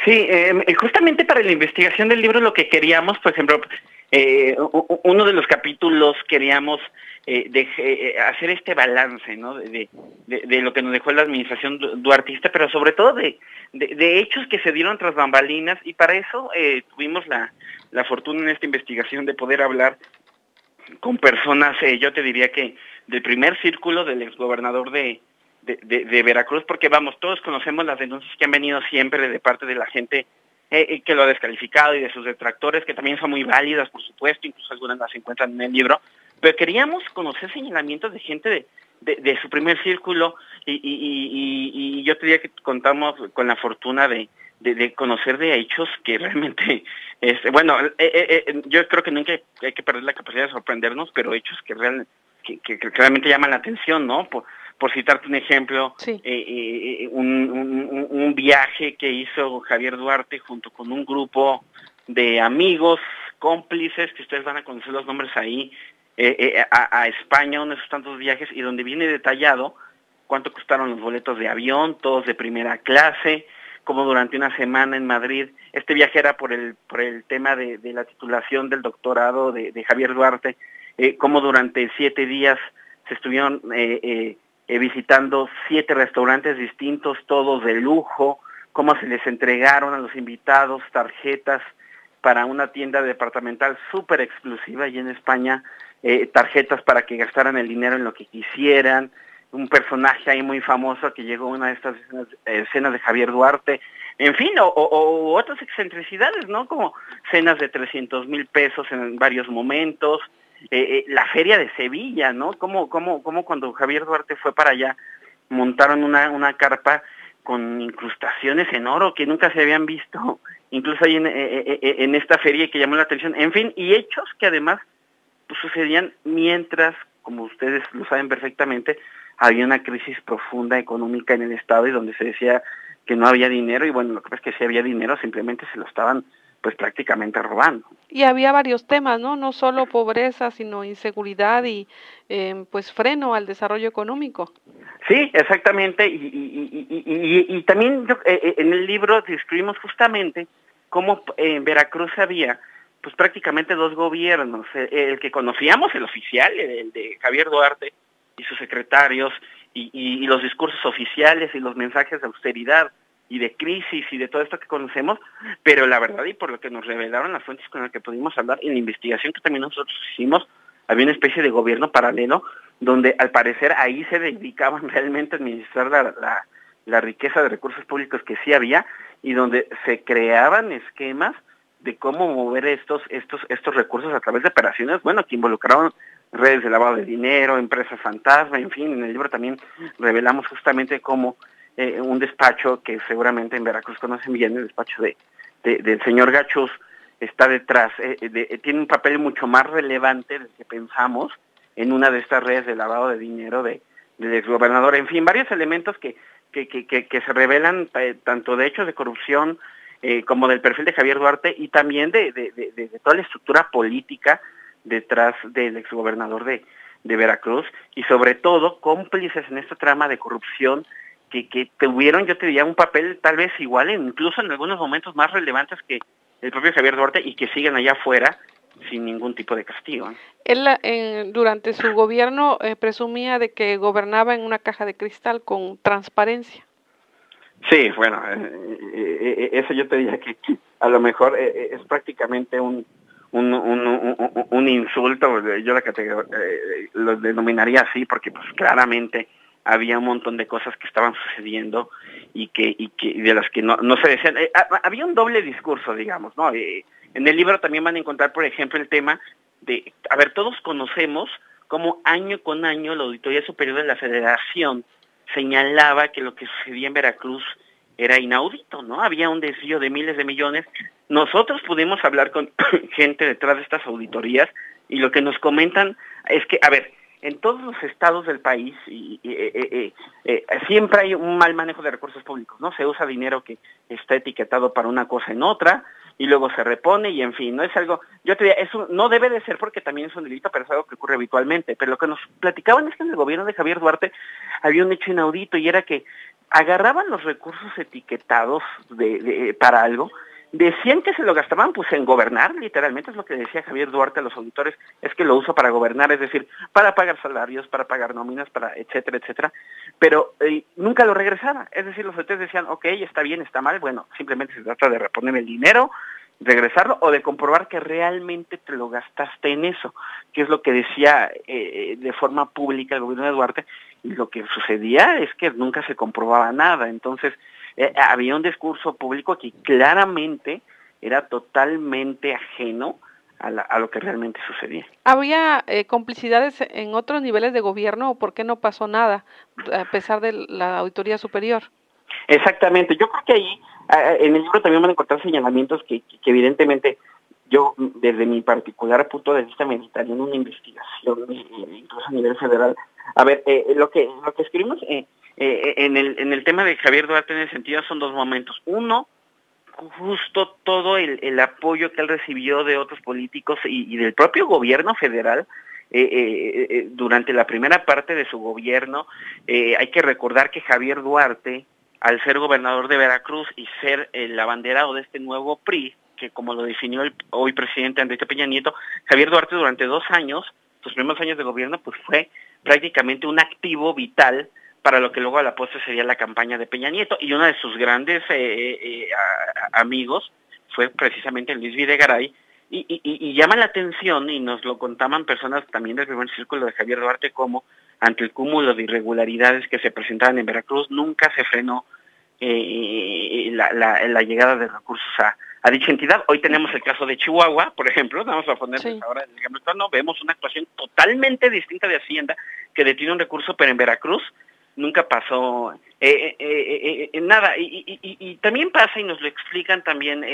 Sí, justamente para la investigación del libro lo que queríamos, por ejemplo, uno de los capítulos queríamos hacer este balance, ¿no? De lo que nos dejó la administración duartista, pero sobre todo de hechos que se dieron tras bambalinas, y para eso tuvimos la fortuna en esta investigación de poder hablar con personas, yo te diría que del primer círculo del exgobernador de Veracruz, porque vamos, todos conocemos las denuncias que han venido siempre de parte de la gente que lo ha descalificado y de sus detractores, que también son muy válidas, por supuesto, incluso algunas las encuentran en el libro, pero queríamos conocer señalamientos de gente de su primer círculo y yo te diría que contamos con la fortuna de conocer de hechos que realmente, yo creo que nunca hay que perder la capacidad de sorprendernos, pero hechos que realmente llaman la atención, ¿no? Por citarte un ejemplo, Sí. Un viaje que hizo Javier Duarte junto con un grupo de amigos, cómplices, que ustedes van a conocer los nombres ahí, a España, uno de esos tantos viajes, y donde viene detallado cuánto costaron los boletos de avión, todos de primera clase, como durante una semana en Madrid, este viaje era por el tema de la titulación del doctorado de Javier Duarte, como durante 7 días se estuvieron visitando 7 restaurantes distintos, todos de lujo, cómo se les entregaron a los invitados tarjetas para una tienda departamental súper exclusiva y en España, tarjetas para que gastaran el dinero en lo que quisieran, un personaje ahí muy famoso que llegó a una de estas escenas de Javier Duarte, en fin, o otras excentricidades, ¿no? Como cenas de 300,000 pesos en varios momentos, la feria de Sevilla, ¿no? Como cuando Javier Duarte fue para allá, montaron una carpa con incrustaciones en oro que nunca se habían visto, incluso ahí en esta feria que llamó la atención, en fin, y hechos que además pues, sucedían mientras, como ustedes lo saben perfectamente, había una crisis profunda económica en el Estado y donde se decía que no había dinero, y bueno, lo que pasa es que sí había dinero, simplemente se lo estaban pues prácticamente robando. Y había varios temas, ¿no? No solo pobreza, sino inseguridad y pues freno al desarrollo económico. Sí, exactamente, y también en el libro describimos justamente cómo en Veracruz había pues prácticamente 2 gobiernos, el que conocíamos, el oficial, el de Javier Duarte y sus secretarios, y los discursos oficiales y los mensajes de austeridad y de crisis y de todo esto que conocemos, pero la verdad y por lo que nos revelaron las fuentes con las que pudimos hablar en la investigación que también nosotros hicimos, había una especie de gobierno paralelo donde al parecer ahí se dedicaban realmente a administrar la riqueza de recursos públicos que sí había y donde se creaban esquemas de cómo mover estos recursos a través de operaciones, bueno, que involucraron redes de lavado de dinero, empresas fantasma, en fin, en el libro también revelamos justamente cómo un despacho que seguramente en Veracruz conocen bien, el despacho del señor Gachús, está detrás, tiene un papel mucho más relevante del que pensamos en una de estas redes de lavado de dinero del exgobernador, en fin, varios elementos que se revelan tanto de hechos de corrupción como del perfil de Javier Duarte y también de toda la estructura política detrás del exgobernador de Veracruz y sobre todo cómplices en esta trama de corrupción que tuvieron, yo te diría, un papel tal vez igual, incluso en algunos momentos más relevantes que el propio Javier Duarte y que siguen allá afuera sin ningún tipo de castigo, ¿no? Él durante su gobierno presumía de que gobernaba en una caja de cristal con transparencia. Sí, bueno, eso yo te diría que a lo mejor es prácticamente un insulto, yo lo denominaría así porque pues claramente había un montón de cosas que estaban sucediendo y de las que no se decían. Había un doble discurso, digamos, ¿no? En el libro también van a encontrar, por ejemplo, el tema de, a ver, todos conocemos cómo año con año la Auditoría Superior de la Federación señalaba que lo que sucedía en Veracruz era inaudito, ¿no? Había un desvío de miles de millones. Nosotros pudimos hablar con gente detrás de estas auditorías y lo que nos comentan es que, a ver, en todos los estados del país siempre hay un mal manejo de recursos públicos, ¿no? Se usa dinero que está etiquetado para una cosa en otra y luego se repone y en fin, no es algo, yo te diría, eso no debe de ser porque también es un delito, pero es algo que ocurre habitualmente. Pero lo que nos platicaban es que en el gobierno de Javier Duarte había un hecho inaudito y era que agarraban los recursos etiquetados para algo, decían que se lo gastaban pues en gobernar, literalmente es lo que decía Javier Duarte a los auditores, es que lo uso para gobernar, es decir, para pagar salarios, para pagar nóminas, para etcétera, etcétera, pero nunca lo regresaba, es decir, los auditores decían, ok, está bien, está mal, bueno, simplemente se trata de reponer el dinero, regresarlo o de comprobar que realmente te lo gastaste en eso, que es lo que decía de forma pública el gobierno de Duarte, y lo que sucedía es que nunca se comprobaba nada, entonces había un discurso público que claramente era totalmente ajeno a lo que realmente sucedía. ¿Había complicidades en otros niveles de gobierno o por qué no pasó nada a pesar de la auditoría superior? Exactamente, yo creo que ahí en el libro también van a encontrar señalamientos que evidentemente yo desde mi particular punto de vista meditaría en una investigación incluso a nivel federal. A ver, lo que escribimos en el tema de Javier Duarte en ese sentido son dos momentos. Uno, justo todo el apoyo que él recibió de otros políticos y del propio gobierno federal durante la primera parte de su gobierno. Hay que recordar que Javier Duarte, al ser gobernador de Veracruz y ser el abanderado de este nuevo PRI, que como lo definió el hoy presidente Enrique Peña Nieto, Javier Duarte durante 2 años, sus primeros años de gobierno, pues fue prácticamente un activo vital para lo que luego a la postre sería la campaña de Peña Nieto, y uno de sus grandes amigos fue precisamente Luis Videgaray, y llama la atención, y nos lo contaban personas también del primer círculo de Javier Duarte, como ante el cúmulo de irregularidades que se presentaban en Veracruz, nunca se frenó la llegada de recursos a dicha entidad. Hoy tenemos el caso de Chihuahua, por ejemplo, vamos a ponerles ahora el ejemplo, no, vemos una actuación totalmente distinta de Hacienda, que detiene un recurso, pero en Veracruz nunca pasó nada, y también pasa, y nos lo explican también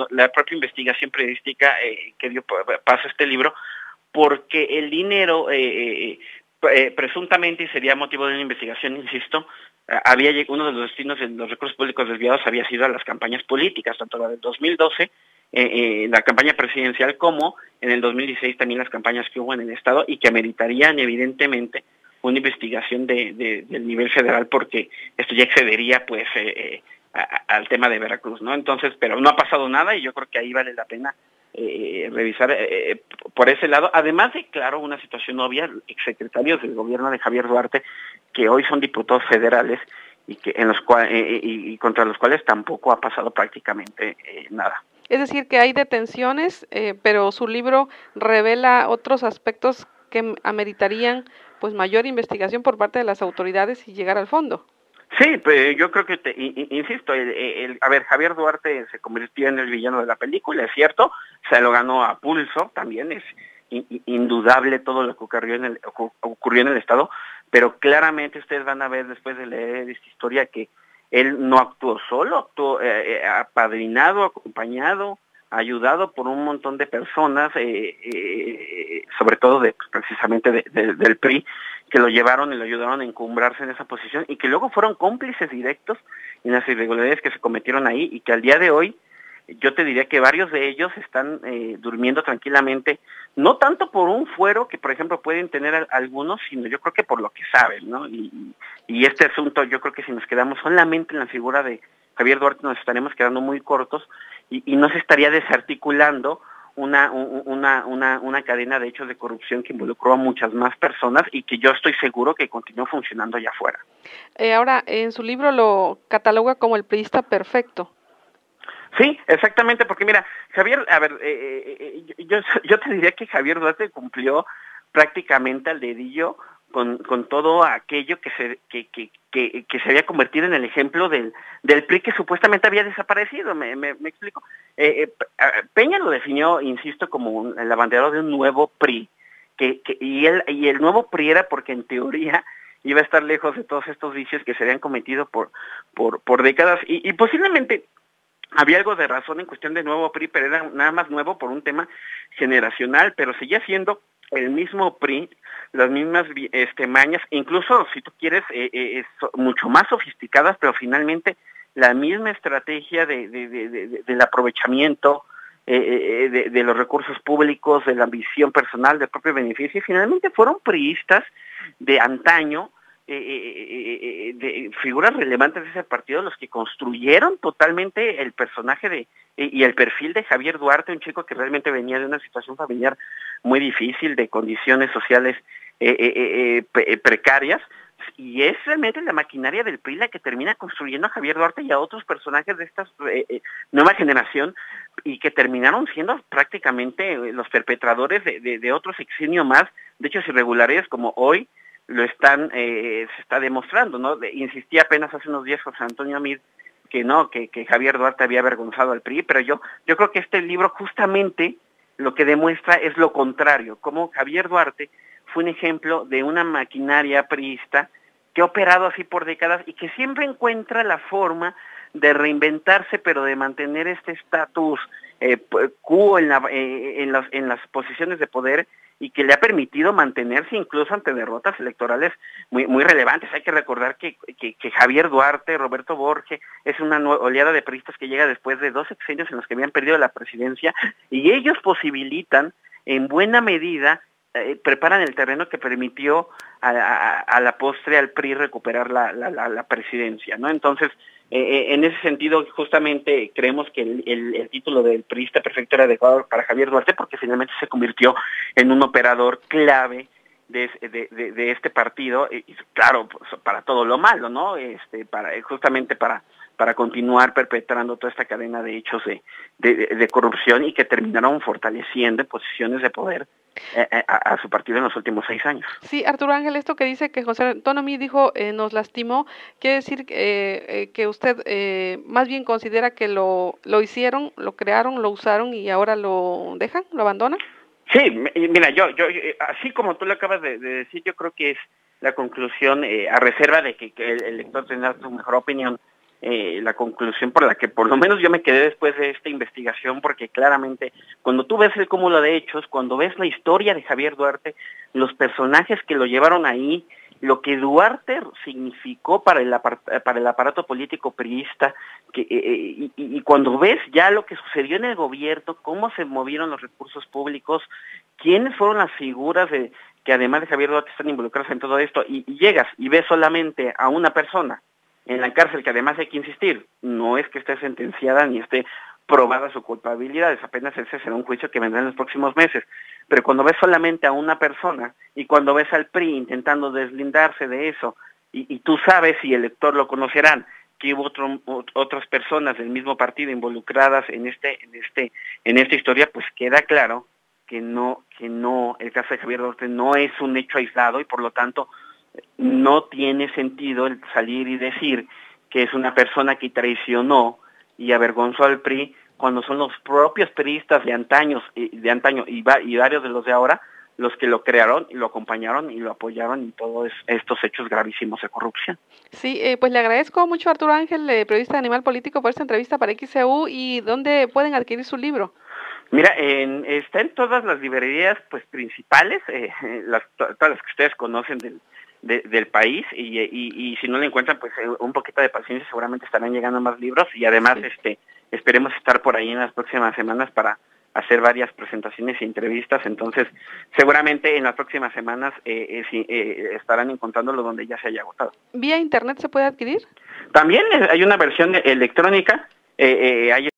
la propia investigación periodística que dio paso a este libro, porque el dinero presuntamente, y sería motivo de una investigación, insisto, uno de los destinos de los recursos públicos desviados había sido a las campañas políticas, tanto la del 2012, la campaña presidencial, como en el 2016 también las campañas que hubo en el Estado, y que ameritarían evidentemente una investigación del nivel federal, porque esto ya excedería pues al tema de Veracruz, ¿no? Entonces, pero no ha pasado nada, y yo creo que ahí vale la pena revisar por ese lado, además de, claro, una situación obvia, exsecretarios del gobierno de Javier Duarte, que hoy son diputados federales, y que y contra los cuales tampoco ha pasado prácticamente nada. Es decir, que hay detenciones, pero su libro revela otros aspectos que ameritarían pues mayor investigación por parte de las autoridades y llegar al fondo. Sí, pues yo creo que, insisto, a ver, Javier Duarte se convirtió en el villano de la película, es cierto, se lo ganó a pulso, también es indudable todo lo que ocurrió en el Estado, pero claramente ustedes van a ver después de leer esta historia que él no actuó solo, actuó apadrinado, acompañado, ayudado por un montón de personas, sobre todo precisamente del PRI, que lo llevaron y lo ayudaron a encumbrarse en esa posición, y que luego fueron cómplices directos en las irregularidades que se cometieron ahí, y que al día de hoy yo te diría que varios de ellos están durmiendo tranquilamente, no tanto por un fuero que por ejemplo pueden tener algunos, sino yo creo que por lo que saben, ¿no? Y este asunto, yo creo que si nos quedamos solamente en la figura de Javier Duarte nos estaremos quedando muy cortos, y no se estaría desarticulando una cadena de hechos de corrupción que involucró a muchas más personas, y que yo estoy seguro que continuó funcionando allá afuera. Ahora, en su libro lo cataloga como el priista perfecto. Sí, exactamente, porque mira, Javier, a ver, yo te diría que Javier Duarte cumplió prácticamente al dedillo con todo aquello que se había convertido en el ejemplo del PRI que supuestamente había desaparecido. Me explico. Peña lo definió, insisto, como el abanderado de un nuevo PRI, y el nuevo PRI era porque en teoría iba a estar lejos de todos estos vicios que se habían cometido por décadas, y posiblemente había algo de razón en cuestión de nuevo PRI, pero era nada más nuevo por un tema generacional, pero seguía siendo el mismo PRI, las mismas mañas, incluso si tú quieres, mucho más sofisticadas, pero finalmente la misma estrategia del aprovechamiento de los recursos públicos, de la ambición personal, del propio beneficio, y finalmente fueron priistas de antaño, de figuras relevantes de ese partido, los que construyeron totalmente el personaje y el perfil de Javier Duarte, un chico que realmente venía de una situación familiar muy difícil, de condiciones sociales precarias, y es realmente la maquinaria del PRI la que termina construyendo a Javier Duarte y a otros personajes de esta nueva generación, y que terminaron siendo prácticamente los perpetradores de otro sexenio más, de hechos irregulares, como hoy lo están, se está demostrando, ¿no? Insistía apenas hace unos días José Antonio Amid que no, que Javier Duarte había avergonzado al PRI, pero yo creo que este libro justamente lo que demuestra es lo contrario, como Javier Duarte fue un ejemplo de una maquinaria priista que ha operado así por décadas y que siempre encuentra la forma de reinventarse, pero de mantener este estatus quo en las posiciones de poder, y que le ha permitido mantenerse incluso ante derrotas electorales muy relevantes. Hay que recordar que Javier Duarte, Roberto Borge, es una oleada de priistas que llega después de 2 sexenios en los que habían perdido la presidencia, y ellos posibilitan en buena medida, preparan el terreno que permitió a la postre al PRI recuperar la presidencia, ¿no? Entonces, en ese sentido, justamente creemos que el título del priista perfecto era adecuado para Javier Duarte, porque finalmente se convirtió en un operador clave de este partido, y claro, pues, para todo lo malo, ¿no? Justamente para continuar perpetrando toda esta cadena de hechos de corrupción, y que terminaron fortaleciendo posiciones de poder a su partido en los últimos 6 años. Sí, Arturo Ángel, esto que dice que José Antonio Meade dijo nos lastimó, quiere decir que usted más bien considera que lo hicieron, lo crearon, lo usaron y ahora lo dejan, lo abandonan. Sí, mira, yo así como tú lo acabas de decir, yo creo que es la conclusión, a reserva de que el lector tendrá su mejor opinión, la conclusión por la que por lo menos yo me quedé después de esta investigación, porque claramente cuando tú ves el cúmulo de hechos, cuando ves la historia de Javier Duarte, los personajes que lo llevaron ahí, lo que Duarte significó para el aparato político priista, y cuando ves ya lo que sucedió en el gobierno, cómo se movieron los recursos públicos, quiénes fueron las figuras que además de Javier Duarte están involucradas en todo esto, y llegas y ves solamente a una persona en la cárcel, que además hay que insistir, no es que esté sentenciada ni esté probada su culpabilidad, apenas ese será un juicio que vendrá en los próximos meses, pero cuando ves solamente a una persona, y cuando ves al PRI intentando deslindarse de eso, y tú sabes, y el lector lo conocerán, que hubo otras personas del mismo partido involucradas en esta historia, pues queda claro que no, el caso de Javier Duarte no es un hecho aislado, y por lo tanto no tiene sentido el salir y decir que es una persona que traicionó y avergonzó al PRI, cuando son los propios priistas de antaño y varios de los de ahora los que lo crearon y lo acompañaron y lo apoyaron en todos estos hechos gravísimos de corrupción. Sí, pues le agradezco mucho a Arturo Ángel, periodista de Animal Político, por esta entrevista para XEU. ¿Y dónde pueden adquirir su libro? Mira, está en todas las librerías pues principales, todas las que ustedes conocen del país, y si no lo encuentran, pues un poquito de paciencia, seguramente estarán llegando más libros, y además sí, esperemos estar por ahí en las próximas semanas para hacer varias presentaciones e entrevistas. Entonces seguramente en las próximas semanas estarán encontrándolo donde ya se haya agotado. ¿Vía internet se puede adquirir? También hay una versión electrónica, hay